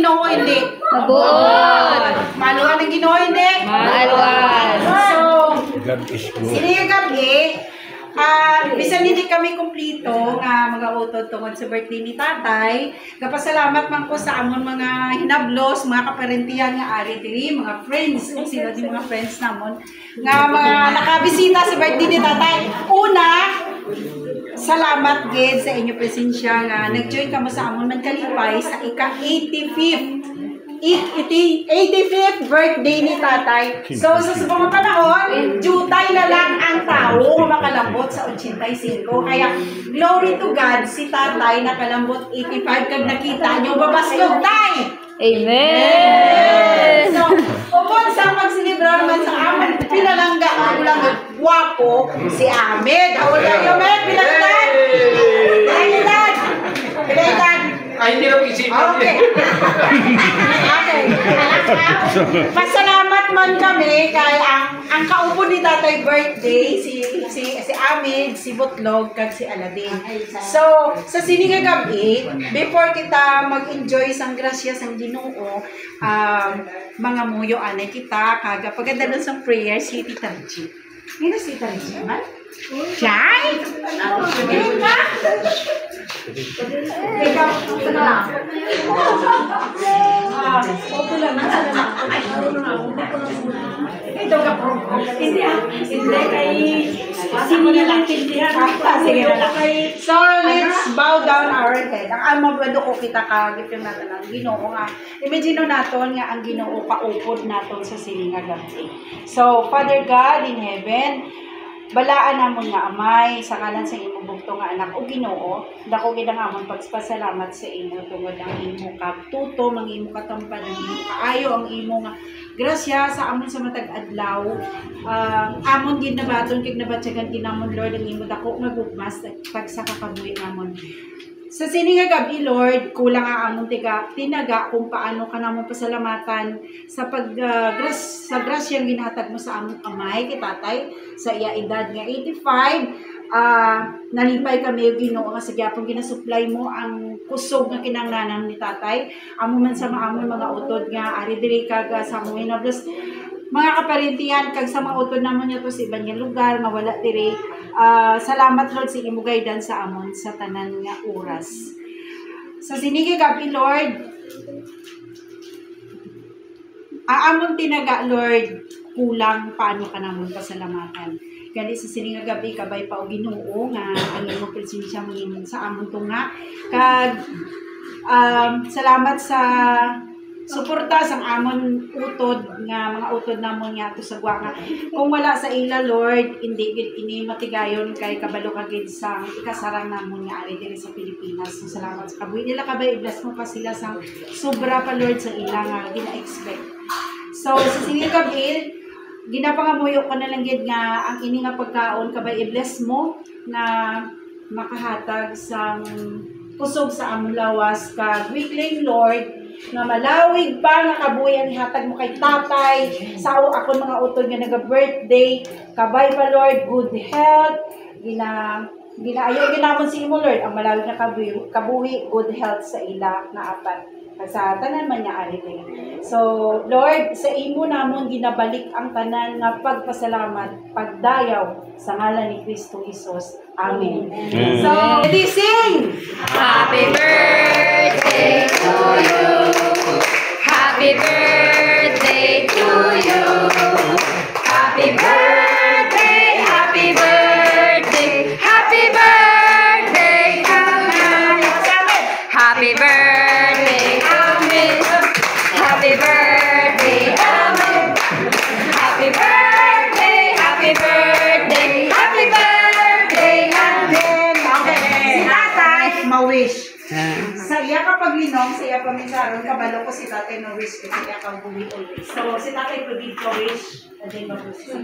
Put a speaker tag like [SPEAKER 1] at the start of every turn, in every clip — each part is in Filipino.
[SPEAKER 1] Ginoo hindi?
[SPEAKER 2] Mabuot.
[SPEAKER 1] Maluwan ng Ginoo hindi?
[SPEAKER 2] Maluwan.
[SPEAKER 1] So,
[SPEAKER 3] God is good.
[SPEAKER 1] sini gabi, bisan hindi kami kumplito nga mga utod tungod sa birthday ni tatay. Kapasalamat man ko sa amon mga hinablos, mga kaparentihan nga ari diri, mga friends, kung sino di mga friends namon nga mga nakabisita sa birthday ni tatay. Una, salamat gid sa inyo presensya nga nag-join kamo sa amon man kalipay sa ika-85th birthday ni tatay. So, sa mga panahon, jutay na lang ang tao makalambot sa 85. Kaya, glory to God, si tatay nakalambot 85 kag nakita nyo, babaslog tay!
[SPEAKER 2] Amen.
[SPEAKER 1] So, upon sa pagsilibrar naman sa amin, pinalangga ang ulang guwapo si Ahmed. How old are you, Ahmed? Pinalanggan? Pinalanggan? Pinalanggan?
[SPEAKER 4] Ay, hindi na pag-isipan.
[SPEAKER 1] Okay. Okay. Pasalamat man kami kay ang kaupo ni tatay birthday si Amid, si Butlog kag si Aladin. So sa sininga gabi before kita mag-enjoy sang grasya sang Ginoo, mga muyo anay kita kaga pagdadalon sang prayer si Tita Richie. Ngino si Tita Richie man? Chay? Ngayon ka? Ikaw, ito na lang. Opo lang, nasa na lang. Ito ka po. Hindi kay sino na lang tindihan. Sige na lang. So, let's bow down our head. Ang mabado ko kita kagip yung natin ang Ginoo nga. Imagine natin nga ang Ginoo kaupod natin sa sininga gabi. So, Father God in heaven, balaan namon nga amay sa kalan sa imong bugto nga anak o Ginoo, dako gid ang amon pagpasalamat sa imo tungod ang imo katuto, ang imo katampan, ang imo kaayo, ang imo nga grasya sa amon sa matag adlaw. Amon gid nabaton kig nabatyagan kinamon Lord ang imo dako nga gugmas pagsakakabuhi namon. Sa sininga gabi, Lord, kulang ang among tinaga kung paano ka namang pasalamatan sa sa grasyang ginhatag mo sa among amay, kitatay, sa iya edad nga 85. Nalipay kami yung Ginoo nga sa gyapon ginasupply mo ang kusog nga kinahanglanan ni tatay. Amo man sa maamon mga utod nga ari diri kaga sa among hinablos. Mga kaparentihan kag sa mga utod namon niya to sa ibang lugar nga wala diri. Salamat Lord sa imo guidance sa amon sa tanan nga oras. Sa sinigi gabi Lord, amon tinaga Lord, kulang paano ka namon pasalamatan. Gali sa sininga gabi kabay pa og Ginoo nga ang imong presensya mo sa amon tunga kag salamat sa suporta sang amon utod nga mga utod namon nga ato sa guwa nga kung wala sa ila Lord hindi gid ini matigayon kay kabalo ka gid sa ikasarang namon nga ari diri sa Pilipinas. So, salamat sa kabuhi nila kabay i-bless mo pa sila sa sobra pa Lord sa ila nga gina-expect. So sa sininga gabi ginapangamuyo ko na lang gid nga ang ini nga pagkaon kabay i-bless mo na makahatag sang kusog sa among lawas kag weekling Lord nga malawig pa nga kabuhi ang ihatag mo kay tatay sa ako mga utod nga naga-birthday kabay pa Lord good health ginaayo ginamon si imo Lord ang malawig nga kabuhi good health sa ila na apat sa tanan man niya ari din. So Lord sa imo namon ginabalik ang tanan nga pagpasalamat pagdayaw sa ngalan ni Kristo Jesus. Amen. So ready sing.
[SPEAKER 2] Happy birthday to you. Happy birthday to you. Happy birthday, happy birthday, happy birthday to you. Happy birthday, amen. Happy birthday, amen. Happy birthday, happy birthday, happy birthday, amen.
[SPEAKER 1] Okay. Si tatay ma-wish. Sa iya kapag linong, sa iya pamisaron, kabalo ko si tatay na wish ko, sa iya kang buwi always. So, si tatay pag ko wish, at then mag-wish ko.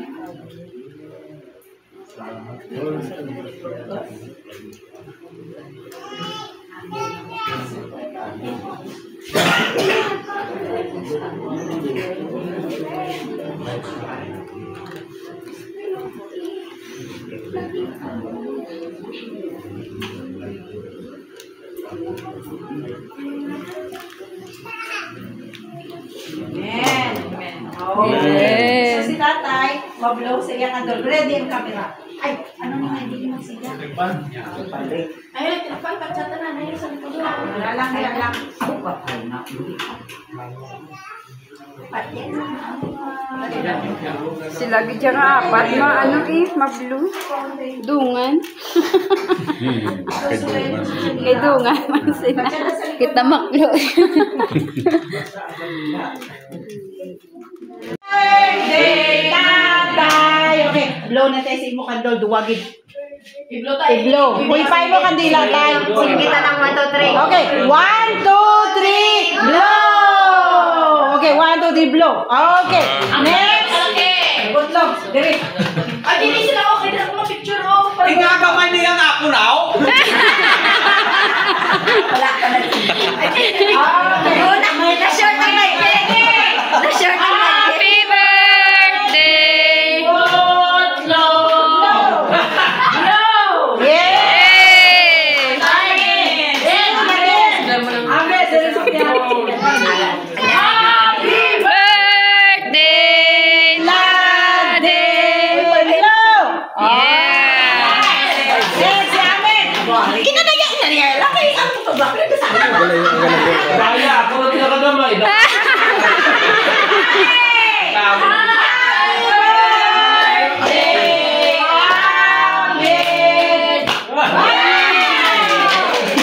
[SPEAKER 2] Yes.
[SPEAKER 1] So si tatay, mablow sa iya kandol. Ready ang camera. Ay, ano na hindi mo siya? Ay, tinapal pa chata na na sa likod. Lang.
[SPEAKER 2] Sila gidya nga apat, mablu. Dungan. Kay dungan man sila. Kita maklo.
[SPEAKER 1] Birthday, tatay! Okay, blow na tayo sa imo kandol, duwagid. I-blow tayo. I-blow. Uy-pay mo kandila tayo.
[SPEAKER 2] Kita ng 1, 2, 3.
[SPEAKER 1] Okay, 1, 2, 3, blow! Okay, 1, 2, 3, blow. Okay, next.
[SPEAKER 2] Okay.
[SPEAKER 1] Butlog, diri.
[SPEAKER 2] Ay, hindi sila okay. Dila ko picture oh.
[SPEAKER 3] Tingagawa niya nga ako now.
[SPEAKER 2] Wala ka na. Na-short ang nag-gay. Na-short ang nag-gay. Happy birthday!
[SPEAKER 1] Butlog! Blow! Yes! Agad, dali sa
[SPEAKER 2] Happy birthday, Lade!
[SPEAKER 1] Blow!
[SPEAKER 2] Yes!
[SPEAKER 1] Yes, si Amen!
[SPEAKER 2] Kinanaya niya. Laki ang photographer ko sa akin.
[SPEAKER 3] Kaya ako na tinakadamay.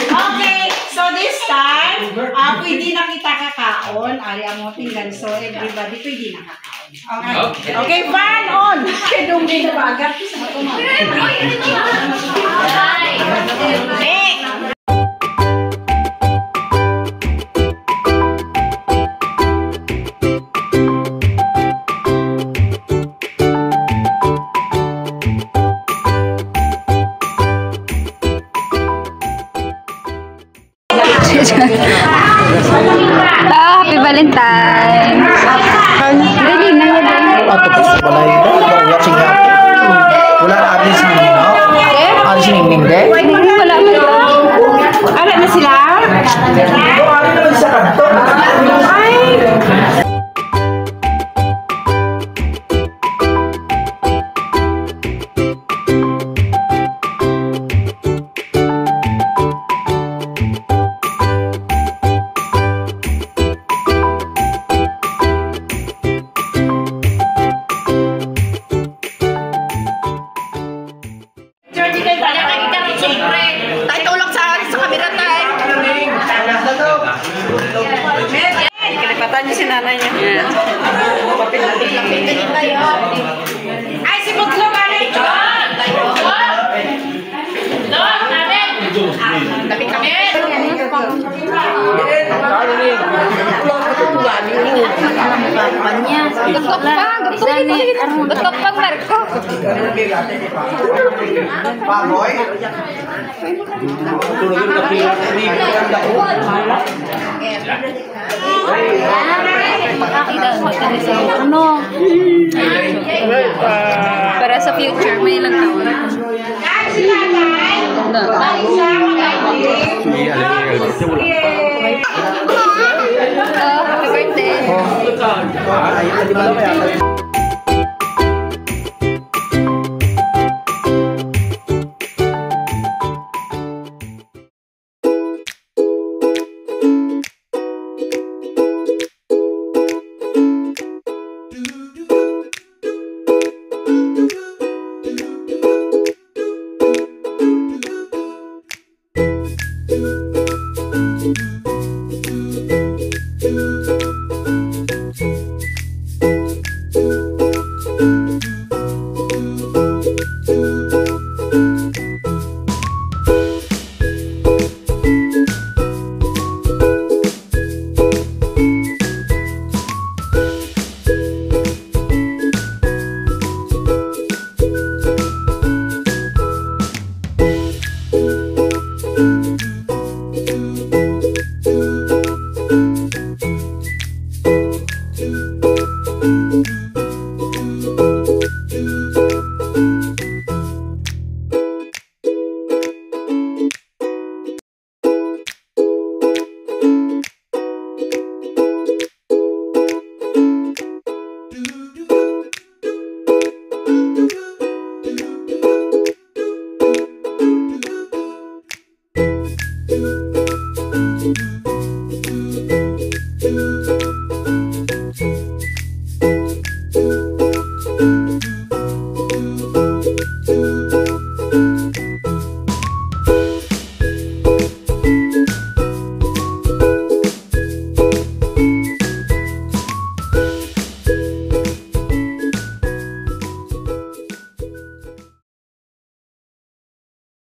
[SPEAKER 1] Okay, so this time, pwede na kita kakaon. Ari ang mga pinggan, so everybody pwede na kakaon. Okay, okay, fan on! Kaya dumbi na bagat. Sa mga
[SPEAKER 2] Happy Valentine's! Ready na yun.
[SPEAKER 4] Wala yun. Watching happy. Wala na alis ni Nino. Alis ni Ninde.
[SPEAKER 2] Wala mo ito.
[SPEAKER 1] Ano na sila?
[SPEAKER 4] Ano naman sa kanto?
[SPEAKER 2] Tayo tulong sa kamera tayo.
[SPEAKER 1] Kalipatan niyo si nanay niya. Ay, si Butlog, ano ito?
[SPEAKER 2] Lapit kami. Gatok pa, Marco.
[SPEAKER 4] Baboy?
[SPEAKER 3] Tulungin ka pila.
[SPEAKER 2] Para sa future, may ilang taon. Happy birthday.
[SPEAKER 4] Ay, di ba